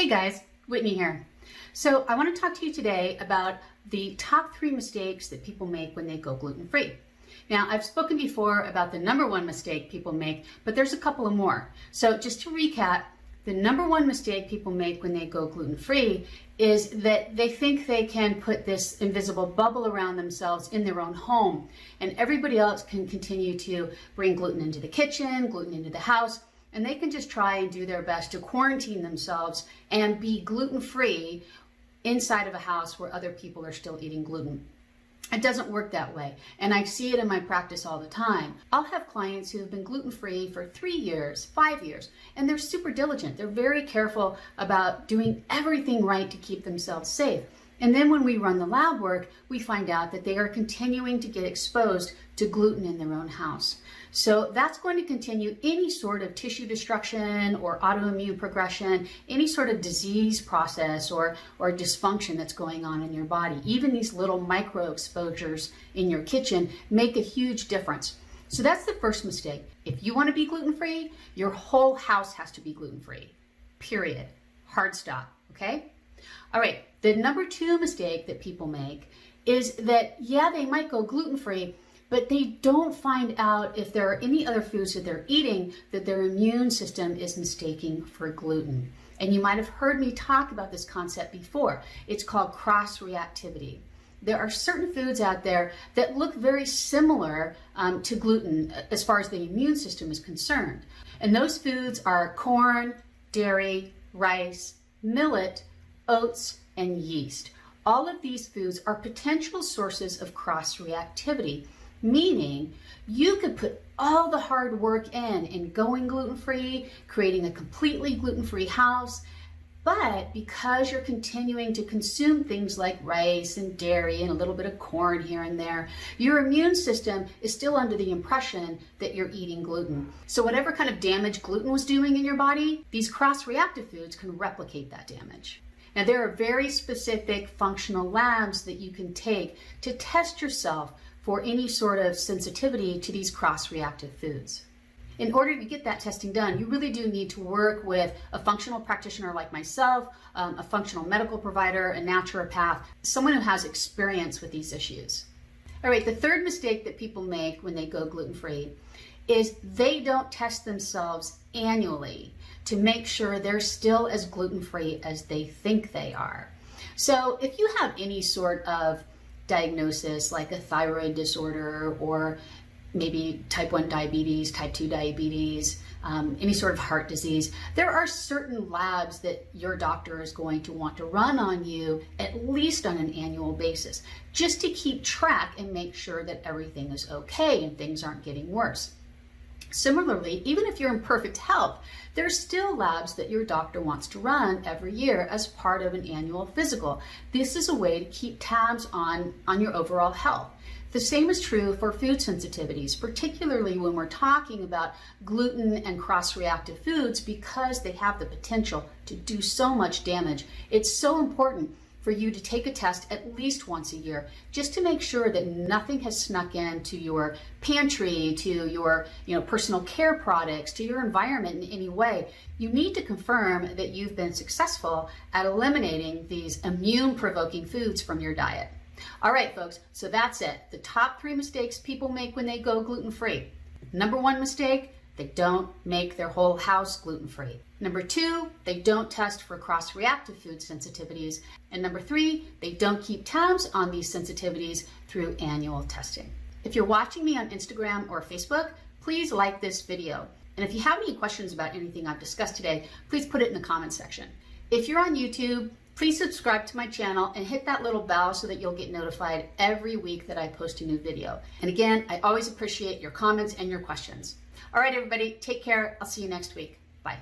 Hey guys, Whitney here. So I want to talk to you today about the top 3 mistakes that people make when they go gluten-free. Now, I've spoken before about the number 1 mistake people make, but there's a couple of more. So just to recap, the number 1 mistake people make when they go gluten-free is that they think they can put this invisible bubble around themselves in their own home, and everybody else can continue to bring gluten into the kitchen, gluten into the house, and they can just try and do their best to quarantine themselves and be gluten-free inside of a house where other people are still eating gluten. It doesn't work that way, and I see it in my practice all the time. I'll have clients who have been gluten-free for 3 years, 5 years, and they're super diligent. They're very careful about doing everything right to keep themselves safe. And then when we run the lab work, we find out that they are continuing to get exposed to gluten in their own house. So that's going to continue any sort of tissue destruction or autoimmune progression, any sort of disease process or dysfunction that's going on in your body. Even these little micro exposures in your kitchen make a huge difference. So that's the first mistake. If you want to be gluten-free, your whole house has to be gluten-free, period. Hard stop, okay? All right, the number 2 mistake that people make is that, yeah, they might go gluten-free, but they don't find out if there are any other foods that they're eating that their immune system is mistaking for gluten. And you might have heard me talk about this concept before. It's called cross-reactivity. There are certain foods out there that look very similar to gluten as far as the immune system is concerned. And those foods are corn, dairy, rice, millet, oats, and yeast. All of these foods are potential sources of cross-reactivity, meaning you could put all the hard work in going gluten-free, creating a completely gluten-free house, but because you're continuing to consume things like rice and dairy and a little bit of corn here and there, your immune system is still under the impression that you're eating gluten. So whatever kind of damage gluten was doing in your body, these cross-reactive foods can replicate that damage. Now, there are very specific functional labs that you can take to test yourself for any sort of sensitivity to these cross-reactive foods. In order to get that testing done, you really do need to work with a functional practitioner like myself, a functional medical provider, a naturopath, someone who has experience with these issues. All right, the third mistake that people make when they go gluten-free is they don't test themselves annually to make sure they're still as gluten-free as they think they are. So if you have any sort of diagnosis like a thyroid disorder or maybe type 1 diabetes, type 2 diabetes, any sort of heart disease, there are certain labs that your doctor is going to want to run on you at least on an annual basis, just to keep track and make sure that everything is okay and things aren't getting worse. Similarly, even if you're in perfect health, there's still labs that your doctor wants to run every year as part of an annual physical. This is a way to keep tabs on your overall health. The same is true for food sensitivities, particularly when we're talking about gluten and cross-reactive foods, because they have the potential to do so much damage. It's so important for you to take a test at least once a year, just to make sure that nothing has snuck into your pantry, to your personal care products, to your environment in any way. You need to confirm that you've been successful at eliminating these immune-provoking foods from your diet. All right, folks, so that's it. The top 3 mistakes people make when they go gluten-free. Number 1 mistake, they don't make their whole house gluten-free. Number 2, they don't test for cross-reactive food sensitivities. And number 3, they don't keep tabs on these sensitivities through annual testing. If you're watching me on Instagram or Facebook, please like this video. And if you have any questions about anything I've discussed today, please put it in the comments section. If you're on YouTube, please subscribe to my channel and hit that little bell so that you'll get notified every week that I post a new video. And again, I always appreciate your comments and your questions. All right, everybody, take care. I'll see you next week. Bye.